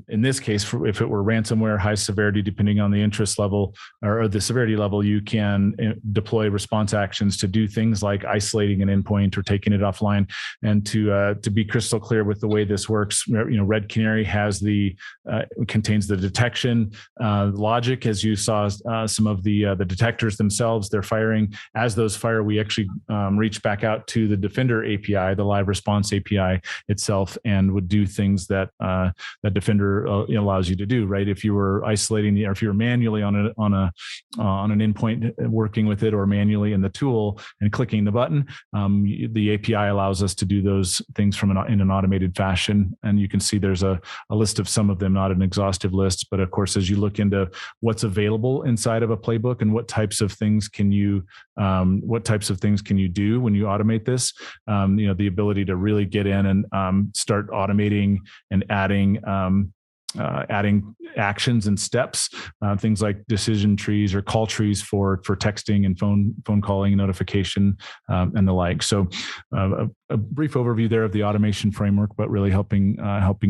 in this case, if it were ransomware, high severity, depending on the interest level or the severity level, you can deploy response actions to do things like isolating an endpoint or taking it offline. And to be crystal clear with the way this works, Red Canary contains the detection logic, as you saw some of the detectors themselves. They're firing. As those fire, we actually reach back out to the Defender API, the live response API itself, and would do things that Defender allows you to do. Right? If you were isolating or if you were manually on an endpoint working with it, or manually in the tool and clicking the button, the API allows us to do those things in an automated fashion. And you can see there's a list of some of them, not an exhaustive list, but of course, as you look into what's available inside of a playbook and what types of things can you do when you automate this, the ability to really get in and start automating and adding actions and steps, things like decision trees or call trees for texting and phone calling, notification, and the like. So a brief overview there of the automation framework, but really helping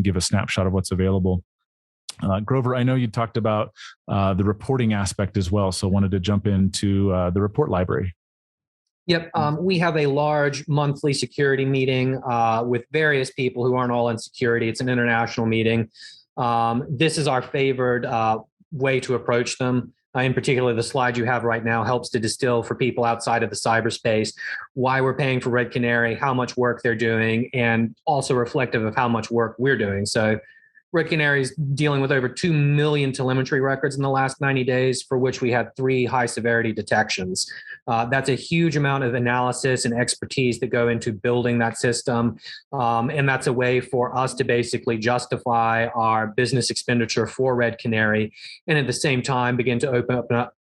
give a snapshot of what's available. Grover, I know you talked about the reporting aspect as well, so wanted to jump into the report library. Yep. We have a large monthly security meeting with various people who aren't all in security. It's an international meeting. This is our favored way to approach them. In particular, the slide you have right now helps to distill for people outside of the cyberspace why we're paying for Red Canary, how much work they're doing, and also reflective of how much work we're doing. So Red Canary is dealing with over 2 million telemetry records in the last 90 days, for which we had 3 high severity detections. That's a huge amount of analysis and expertise that go into building that system. And that's a way for us to basically justify our business expenditure for Red Canary, and at the same time begin to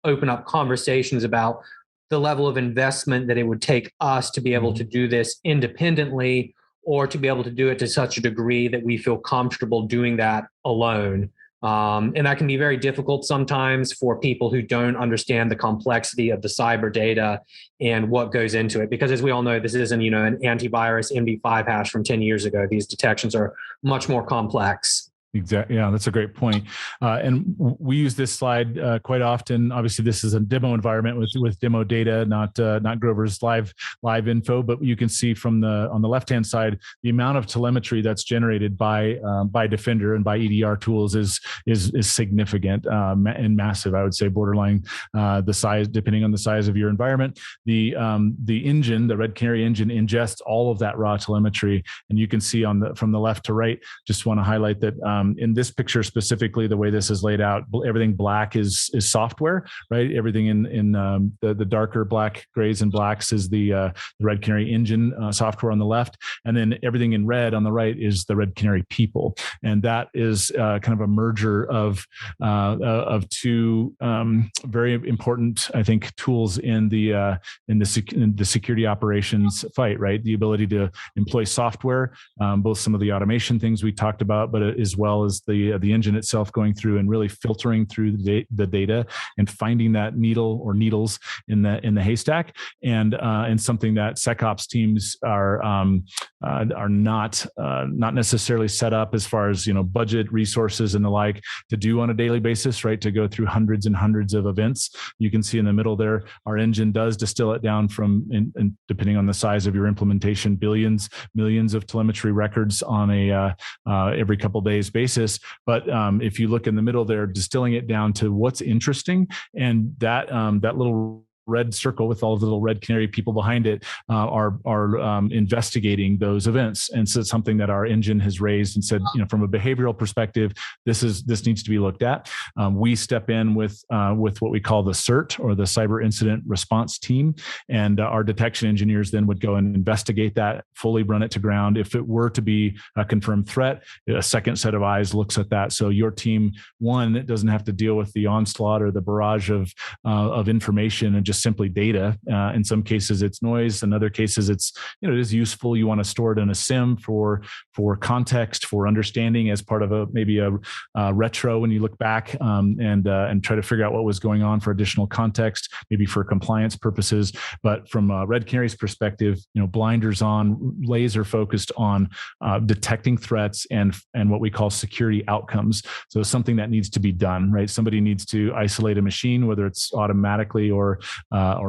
open up conversations about the level of investment that it would take us to be able to do this independently, or to be able to do it to such a degree that we feel comfortable doing that alone. And that can be very difficult sometimes for people who don't understand the complexity of the cyber data and what goes into it. Because as we all know, this isn't, an antivirus MD5 hash from 10 years ago. These detections are much more complex. Exactly. Yeah, that's a great point. And we use this slide quite often. Obviously, this is a demo environment with demo data, not Grover's live info. But you can see on the left hand side the amount of telemetry that's generated by Defender and by EDR tools is significant and massive. I would say borderline the size, depending on the size of your environment. The engine, the Red Canary engine, ingests all of that raw telemetry, and you can see from the left to right. Just want to highlight that. In this picture specifically, the way this is laid out, everything black is software, right? Everything in the darker black, grays, and blacks is the Red Canary engine software on the left, and then everything in red on the right is the Red Canary people, and that is kind of a merger of 2 very important, I think, tools in the security operations fight, right? The ability to employ software, both some of the automation things we talked about, but as well as the engine itself going through and really filtering through the data and finding that needle or needles in the haystack, and something that SecOps teams are not necessarily set up as far as budget, resources, and the like to do on a daily basis, right? To go through hundreds and hundreds of events. You can see in the middle there, our engine does distill it down from, and depending on the size of your implementation, billions, millions of telemetry records on a every couple days basis. But if you look in the middle there, distilling it down to what's interesting, and that little red circle with all of the little Red Canary people behind it are investigating those events. And so it's something that our engine has raised and said, from a behavioral perspective, this needs to be looked at. We step in with what we call the CERT, or the Cyber Incident Response Team, and our detection engineers then would go and investigate that, fully run it to ground. If it were to be a confirmed threat, a second set of eyes looks at that. So your team, one, doesn't have to deal with the onslaught or the barrage of information and just just simply data. In some cases, it's noise. In other cases, it is useful. You want to store it in a SIM for context, for understanding as part of maybe a retro when you look back and try to figure out what was going on for additional context, maybe for compliance purposes. But from Red Canary's perspective, blinders on, laser focused on detecting threats and what we call security outcomes. So something that needs to be done, right? Somebody needs to isolate a machine, whether it's automatically or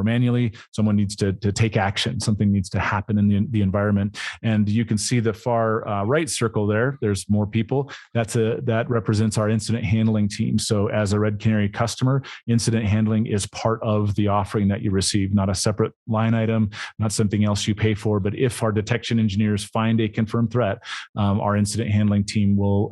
manually. Someone needs to take action. Something needs to happen in the environment. And you can see the far right circle there. There's more people. That represents our incident handling team. So as a Red Canary customer, incident handling is part of the offering that you receive, not a separate line item, not something else you pay for. But if our detection engineers find a confirmed threat, our incident handling team will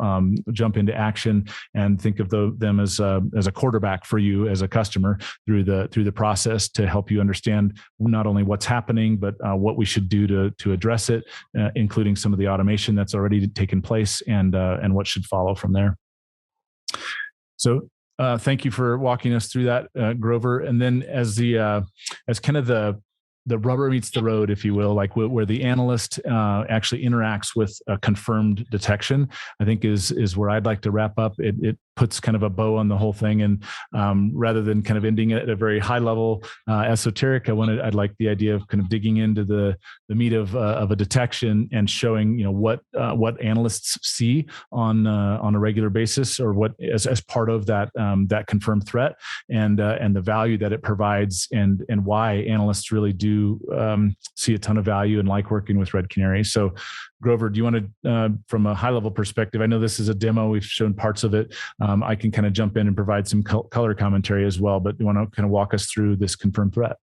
jump into action and think of them as a quarterback for you as a customer through the process to help you understand not only what's happening, but what we should do to address it, including some of the automation that's already taken place and what should follow from there. So thank you for walking us through that, Grover. And then as kind of the rubber meets the road, if you will, like where the analyst actually interacts with a confirmed detection, I think is where I'd like to wrap up. It puts kind of a bow on the whole thing, and rather than kind of ending it at a very high level esoteric, I'd like the idea of kind of digging into the meat of a detection and showing what analysts see on a regular basis, or what as part of that confirmed threat, and the value that it provides, and why analysts really do see a ton of value and like working with Red Canary. So, Grover, do you want to, from a high level perspective, I know this is a demo, we've shown parts of it. I can kind of jump in and provide some color commentary as well, but you want to kind of walk us through this confirmed threat?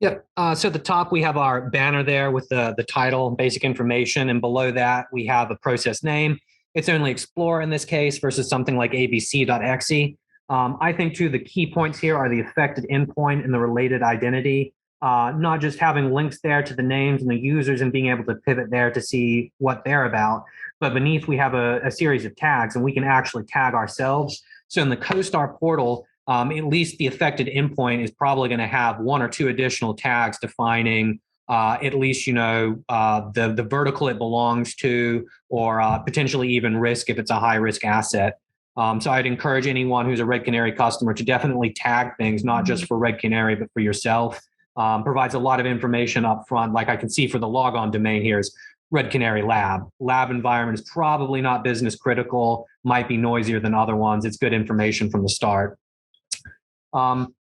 Yep. So at the top, we have our banner there with the title and basic information. And below that, we have a process name. It's only Explorer in this case versus something like abc.exe. I think the key points here are the affected endpoint and the related identity. Not just having links there to the names and the users and being able to pivot there to see what they're about, but beneath we have a series of tags, and we can actually tag ourselves. So in the CoStar portal, at least the affected endpoint is probably going to have one or two additional tags defining at least the vertical it belongs to, or potentially even risk if it's a high risk asset. So I'd encourage anyone who's a Red Canary customer to definitely tag things, not just for Red Canary, but for yourself. Provides a lot of information up front. Like I can see for the logon domain here is Red Canary Lab. Lab environment is probably not business critical, might be noisier than other ones. It's good information from the start.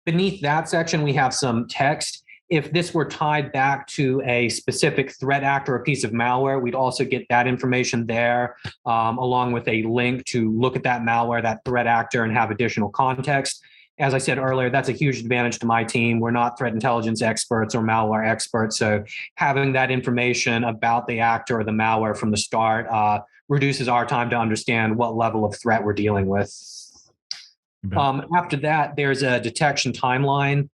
Beneath that section, we have some text. If this were tied back to a specific threat actor or a piece of malware, we'd also get that information there, along with a link to look at that malware, that threat actor, and have additional context. As I said earlier, that's a huge advantage to my team. We're not threat intelligence experts or malware experts. So having that information about the actor or the malware from the start reduces our time to understand what level of threat we're dealing with. After that, there's a detection timeline.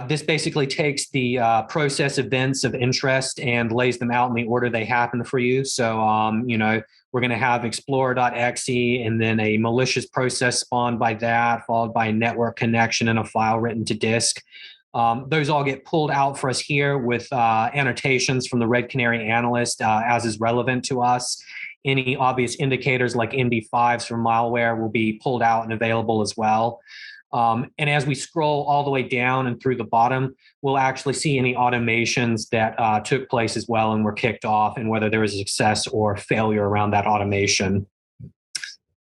This basically takes the process events of interest and lays them out in the order they happen for you. So, we're going to have explorer.exe and then a malicious process spawned by that, followed by a network connection and a file written to disk. Those all get pulled out for us here with annotations from the Red Canary analyst as is relevant to us. Any obvious indicators like MD5s from malware will be pulled out and available as well. And as we scroll all the way down and through the bottom, we'll actually see any automations that took place as well and were kicked off, and whether there was a success or failure around that automation.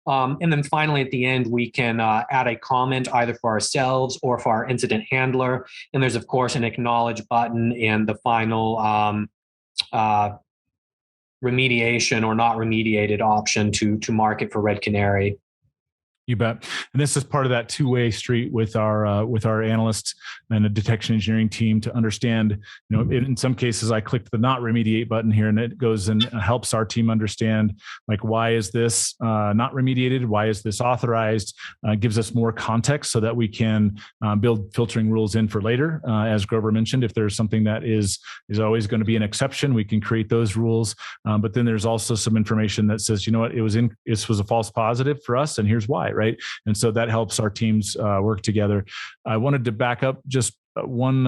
And then finally, at the end, we can add a comment either for ourselves or for our incident handler. And there's, of course, an acknowledge button and the final remediation or not remediated option to mark it for Red Canary. You bet. And this is part of that two-way street with our analysts and the detection engineering team to understand, in some cases I clicked the not remediate button here, and it goes and helps our team understand, like, why is this not remediated? Why is this authorized? Gives us more context so that we can build filtering rules in for later. As Grover mentioned, if there's something that is always going to be an exception, we can create those rules. But then there's also some information that says, this was a false positive for us, and here's why. right? And so that helps our teams work together. I wanted to back up just one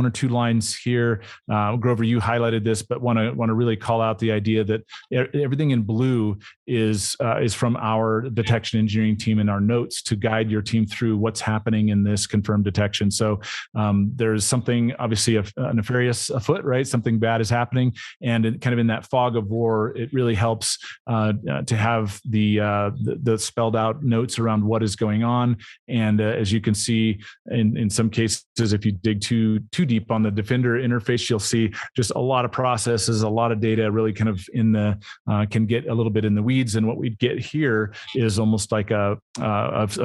or two lines here. Grover, you highlighted this, but want to really call out the idea that everything in blue is from our detection engineering team and our notes to guide your team through what's happening in this confirmed detection. So there's something obviously nefarious afoot, right? Something bad is happening, and kind of in that fog of war, it really helps to have the spelled out notes around what is going on. And as you can see, in some cases, if you dig too deep on the Defender interface, you'll see just a lot of processes, a lot of data really kind of can get a little bit in the weeds. And what we get here is almost like a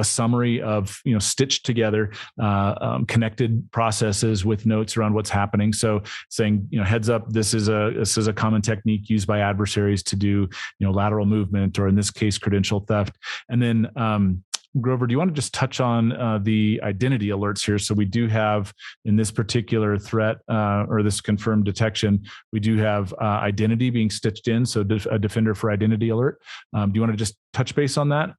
summary of, stitched together, connected processes with notes around what's happening. So saying, heads up, this is a common technique used by adversaries to do, lateral movement, or in this case, credential theft. And then, Grover, do you want to just touch on the identity alerts here? So we do have, in this particular threat or this confirmed detection, we do have identity being stitched in. So a Defender for Identity alert. Do you want to just touch base on that?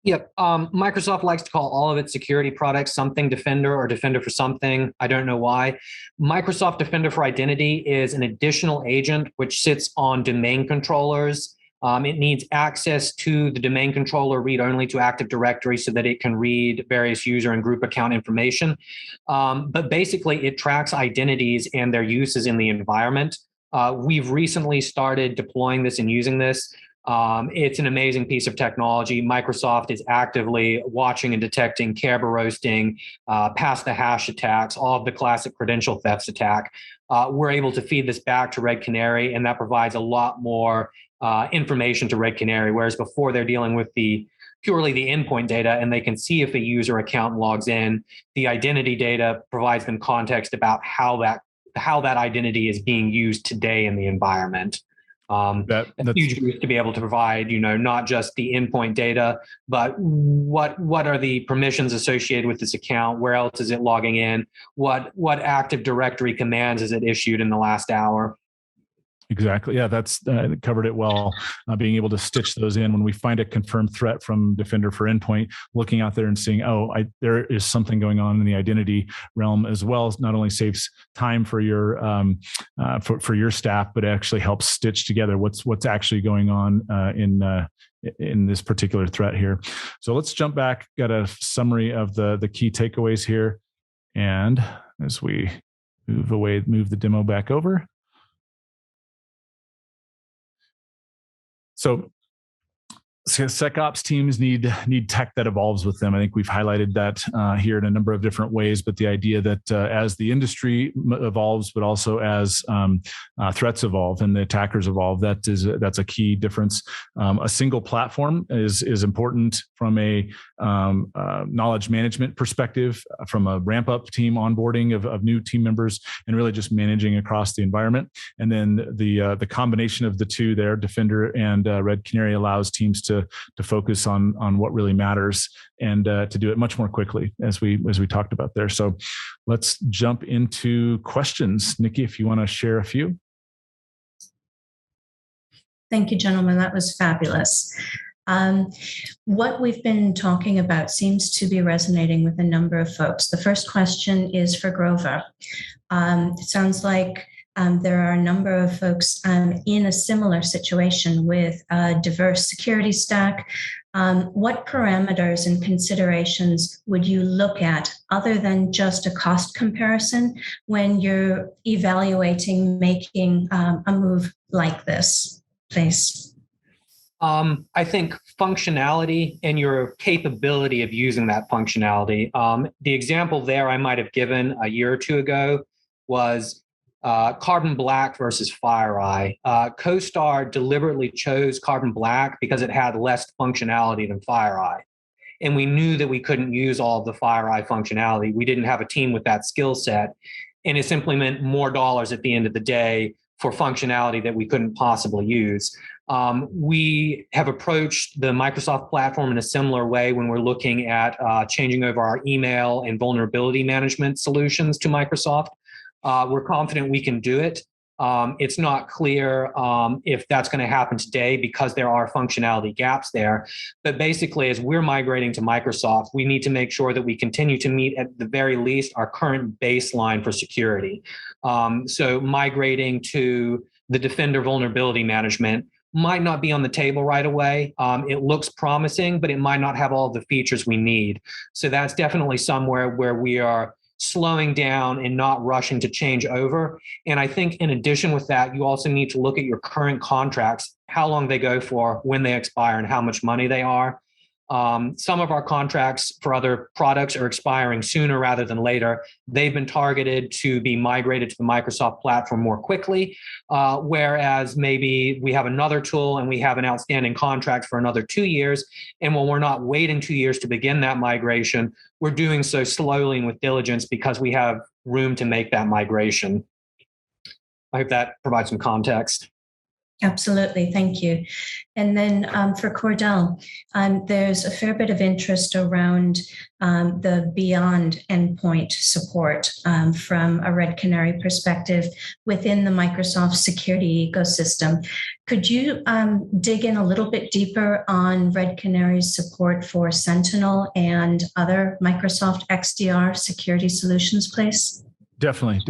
Yep. Microsoft likes to call all of its security products something Defender or Defender for something. I don't know why. Microsoft Defender for Identity is an additional agent which sits on domain controllers. It needs access to the domain controller read-only to Active Directory so that it can read various user and group account information. But basically, it tracks identities and their uses in the environment. We've recently started deploying this and using this. It's an amazing piece of technology. Microsoft is actively watching and detecting Kerberoasting, pass the hash attacks, all of the classic credential thefts attack. We're able to feed this back to Red Canary, and that provides a lot more information to Red Canary, whereas before they're dealing with purely the endpoint data, and they can see if a user account logs in. The identity data provides them context about how that identity is being used today in the environment. That's huge boost to be able to provide, not just the endpoint data, but what are the permissions associated with this account? Where else is it logging in? What Active Directory commands has it issued in the last hour? Exactly. Yeah, that's covered it well. Being able to stitch those in when we find a confirmed threat from Defender for Endpoint, looking out there and seeing, there is something going on in the identity realm as well. Not only saves time for your for your staff, but actually helps stitch together what's actually going on in this particular threat here. So let's jump back. Got a summary of the key takeaways here, and as we move the demo back over. So SecOps teams need tech that evolves with them. I think we've highlighted that here in a number of different ways, but the idea that as the industry evolves, but also as threats evolve and the attackers evolve, that's a key difference. A single platform is important from a knowledge management perspective, from a ramp up team onboarding of new team members, and really just managing across the environment. And then the combination of the two there, Defender and Red Canary, allows teams to focus on what really matters and to do it much more quickly, as we talked about there. So let's jump into questions. Nikki, if you want to share a few. Thank you, gentlemen. That was fabulous. What we've been talking about seems to be resonating with a number of folks. The first question is for Grover. It sounds like there are a number of folks in a similar situation with a diverse security stack. What parameters and considerations would you look at other than just a cost comparison when you're evaluating making a move like this, please? I think functionality and your capability of using that functionality. The example there I might have given a year or two ago was Carbon Black versus FireEye. CoStar deliberately chose Carbon Black because it had less functionality than FireEye. And we knew that we couldn't use all of the FireEye functionality. We didn't have a team with that skill set. And it simply meant more dollars at the end of the day for functionality that we couldn't possibly use. We have approached the Microsoft platform in a similar way when we're looking at changing over our email and vulnerability management solutions to Microsoft. We're confident we can do it. It's not clear if that's going to happen today because there are functionality gaps there. But basically, as we're migrating to Microsoft, we need to make sure that we continue to meet at the very least our current baseline for security. So migrating to the Defender vulnerability management might not be on the table right away. It looks promising, but it might not have all the features we need. So that's definitely somewhere where we are slowing down and not rushing to change over. And I think in addition with that, you also need to look at your current contracts, how long they go for, when they expire, and how much money they are. Some of our contracts for other products are expiring sooner rather than later. They've been targeted to be migrated to the Microsoft platform more quickly, whereas maybe we have another tool and we have an outstanding contract for another 2 years. And when we're not waiting 2 years to begin that migration, we're doing so slowly and with diligence because we have room to make that migration. I hope that provides some context. Absolutely. Thank you. And then for Cordell, there's a fair bit of interest around the beyond endpoint support from a Red Canary perspective within the Microsoft security ecosystem. Could you dig in a little bit deeper on Red Canary's support for Sentinel and other Microsoft XDR security solutions, please? Definitely.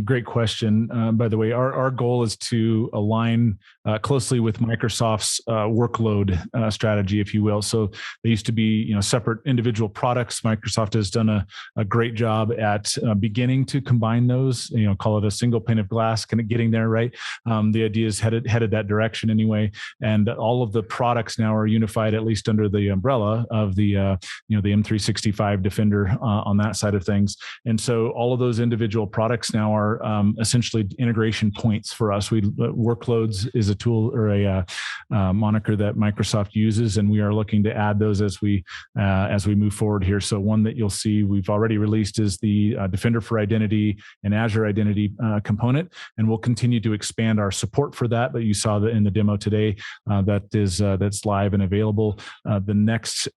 Great question. By the way, our goal is to align closely with Microsoft's workload strategy, if you will. So they used to be, separate individual products. Microsoft has done a great job at beginning to combine those, call it a single pane of glass, kind of getting there, right? The idea is headed that direction anyway. And all of the products now are unified, at least under the umbrella of the M365 Defender on that side of things. And so all of those individual products now are essentially integration points for us. Workloads is a tool or a moniker that Microsoft uses, and we are looking to add those as we move forward here. So one that you'll see we've already released is the Defender for Identity and Azure Identity component, and we'll continue to expand our support for that. But you saw that in the demo today, that's live and available. The next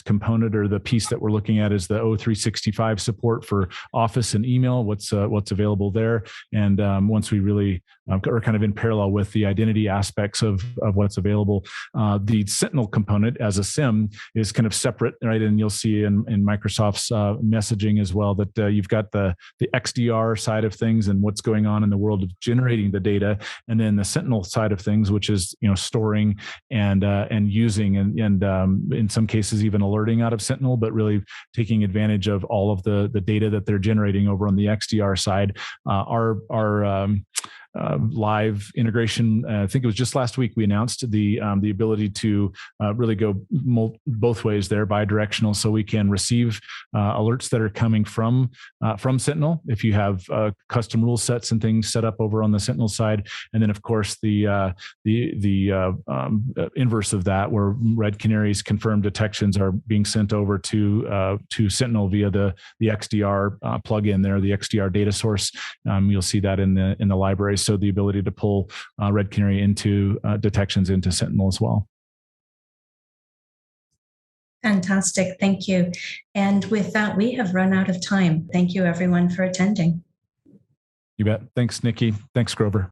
component or the piece that we're looking at is the O365 support for Office and email, what's available there. And once we really are kind of in parallel with the identity aspects of what's available, the Sentinel component as a SIM is kind of separate, right? And you'll see in Microsoft's messaging as well that you've got the XDR side of things and what's going on in the world of generating the data, and then the Sentinel side of things, which is storing and using and in some cases even alerting out of Sentinel, but really taking advantage of all of the data that they're generating over on the XDR side. Our live integration. I think it was just last week we announced the ability to really go both ways there, bi-directional, so we can receive alerts that are coming from Sentinel if you have custom rule sets and things set up over on the Sentinel side, and then of course the inverse of that, where Red Canary's confirmed detections are being sent over to Sentinel via the XDR plugin there, the XDR data source. You'll see that in the library. So the ability to pull Red Canary into detections into Sentinel as well. Fantastic. Thank you. And with that, we have run out of time. Thank you, everyone, for attending. You bet. Thanks, Nikki. Thanks, Grover.